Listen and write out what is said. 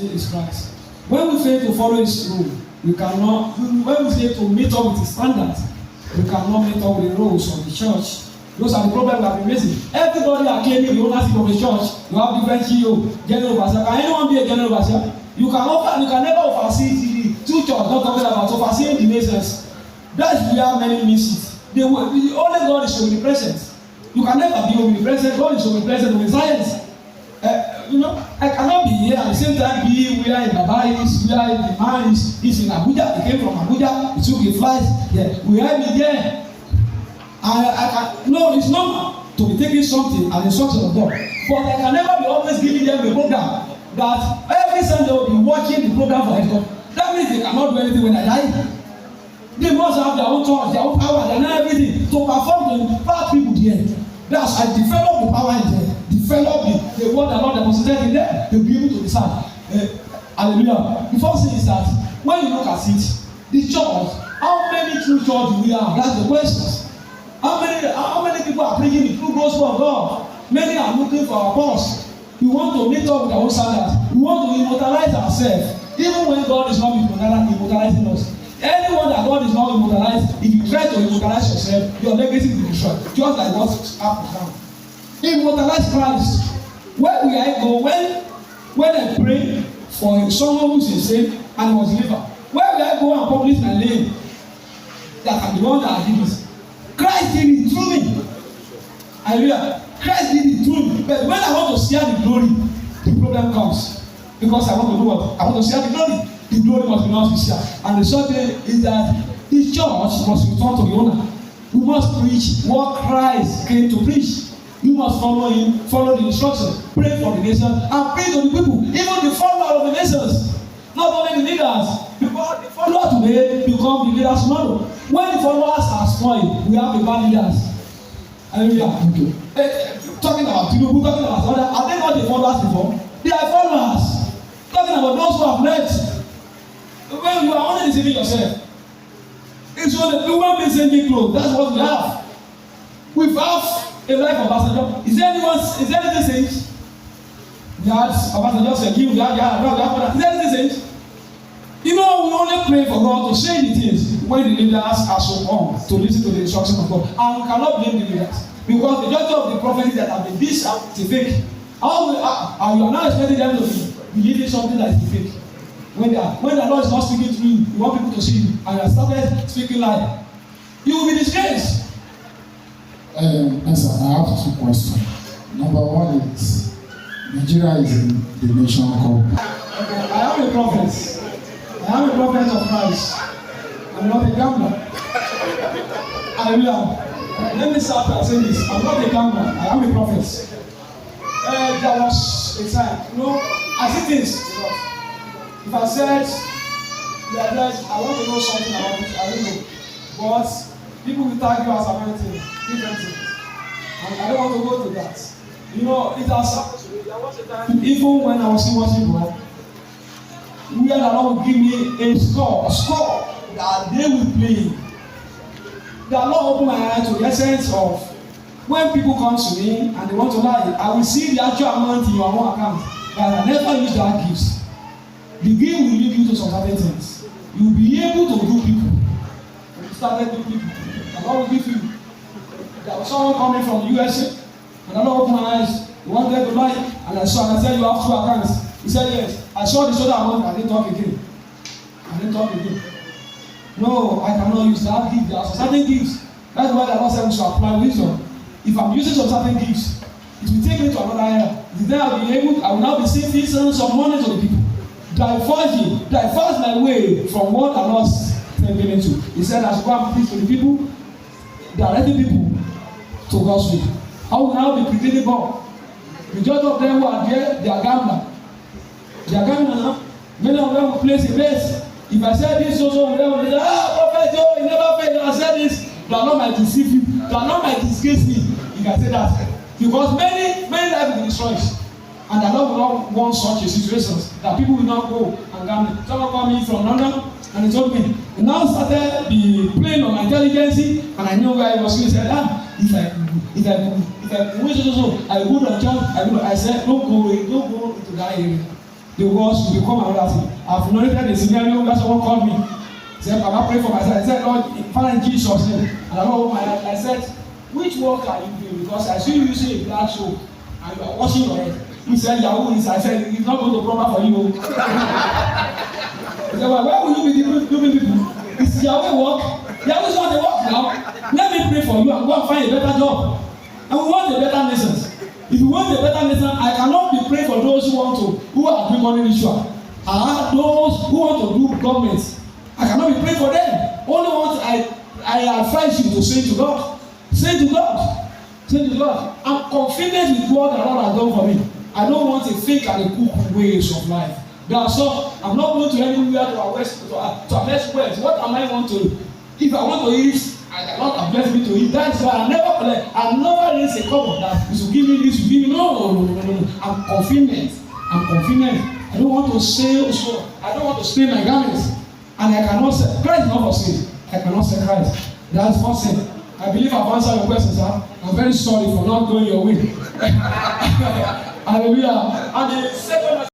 is Christ. When we fail to follow his rule, we cannot. When we fail to meet up with his standards, we cannot meet up with the rules of the church. Those are the problems we have been raising. Everybody are claiming the ownership of the church. You have different CEO, general overseer. Can anyone be a general overseer? You can never oversee the two churches. Not talking about overseeing the nations. That's where many miss it. The only God is omnipresent. You can never be omnipresent. God is omnipresent, omniscience. I cannot be here at the same time be where in Baba is, where the man is in Abuja. He came from Abuja. He took a flight. Yeah, we have me there. No, it's normal to be taking something as instruction of God, but I can never be always giving them a program that every Sunday will be watching the program for God. That means they cannot do anything when I die. They must have their own thoughts, their own power, their own everything to perform to impact people there. That's I develop the power in them, develop the word the Lord deposited in them. They'll be able to decide. Hallelujah. The first thing is that when you look at it, the church, how many true church do we have? That's the question. How many people are preaching the true gospel of God? Many are looking for our boss. We want to meet up with our own standards. We want to immortalize ourselves. Even when God is not immortalizing us. Anyone that God is not immortalized, if you try to immortalize yourself, your legacy will be destroyed. Just like what happened now. Immortalize Christ. Where will I go? When I pray for someone who's insane and was delivered, where will I go and publish my name? That I'm the one that did this. Christ did it through me. Hallelujah. Christ did it through me. But when I want to share the glory, the problem comes. Because I want to do what? I want to share the glory. The glory must be not shared. And the short thing is that the church must return to the owner. We must preach what Christ came to preach. You must follow him, follow the instructions, pray for the nation, and pray to the people, even the followers of the nations. Not only the leaders, because the followers today become the leaders tomorrow. When the followers are spoiled, we have the bad leaders. Hallelujah. Okay. Talking about Tinubu, talking about others, are they not the followers before? They are followers. Talking about those who have left. When you are only deceiving yourself. It's when the woman being sending clothes. That's what we have. We have a life of ambassador. Is there anything says? Yes, ambassador said, give that. Is there anything says? You know, we only pray for God to say the things when the leaders are so on to listen to the instruction of God. And we cannot blame the leaders. Because the majority of the prophecies that have been this out is fake. How you are not expecting them to be believing something that is fake. When the Lord is not speaking to you, you want people to see you, and you have started speaking lie, you will be disgraced. Yes, sir, I have two questions. Number one is Nigeria is in the nation called. Okay, I am a prophet. I am a prophet of Christ. I'm not a gambler. Hallelujah. Let me start by saying this. I'm not a gambler. I am a prophet. There was a time, I see things. If I said, I want to know something about it, I don't know. But people will tag you as a different things. And I don't want to go to that. It has happened to me. There was a time, even when I was still watching God, where the Lord would give me a score that they will play. The Lord opened my eyes to the essence of when people come to me and they want to lie, I will see the actual amount in your own account. But I never use that gift. The gift will lead you to some certain things. You will be able to do people. When you started doing people, the Lord will give you. There was someone coming from the USA, and the Lord opened my eyes. He wanted to lie, and I said, you have two accounts. He said, yes. I saw the other amount, I didn't talk again. No, I cannot use that gift. There are some certain gifts. That's why the Lord said we should apply wisdom. If I'm using some certain gifts, it will take me to another area. Then I will now be seeing sending some money to the people. Diverge my way from what I was taking into. He said I should go and preach to the people, directing people to God's will. I will now be pretending God. Majority of them who are there, they are gambler. Many of them will place a base. If I say this, also will say, prophet, you never fail. I said this. The Lord might deceive you. The Lord might disgrace me. You can say that. Because many lives will be destroyed. And the Lord will not want such a situation that people will not go and gamble. Someone called me from London and he told me, he now started the playing on my intelligence, and I know where I was going. He said, if I wish so, I would have jumped. I said, don't go into that area. the words will become another thing. I've narrated a scenario where someone called me. He said, Papa, pray for myself. I said, Lord, Father, in Jesus' name. And I know my head. I said, which work are you doing? Because I see you using a black soap and you are washing your head. He said, Yahoo. I said, it's not going to proper for you. He said, well, where will you be doing people? It's Yahoo work. Yahoo is not the work now. Let me pray for you and go and find a better job. And we want a better nation. If you want a better nation, I cannot be praying for those who are doing money ritual. Those who want to do government. I cannot be praying for them. Only ones I advise you to say to God. Say to God. Say to God. I'm confident with what the Lord has done for me. I don't want a fake and a cook ways of life. That's all. I'm not going to anywhere to arrest West. What am I want to? If I want to eat, I cannot have blessed me to eat. That's why I never raise a cup of that. You should give me this, you give me no. I'm confident. I don't want to say so. I don't want to stain my garments. And I cannot say Christ is not for sin. I cannot say Christ. That's for sin. I believe I've answered your question, sir. I'm very sorry for not going your way. Hallelujah. And the second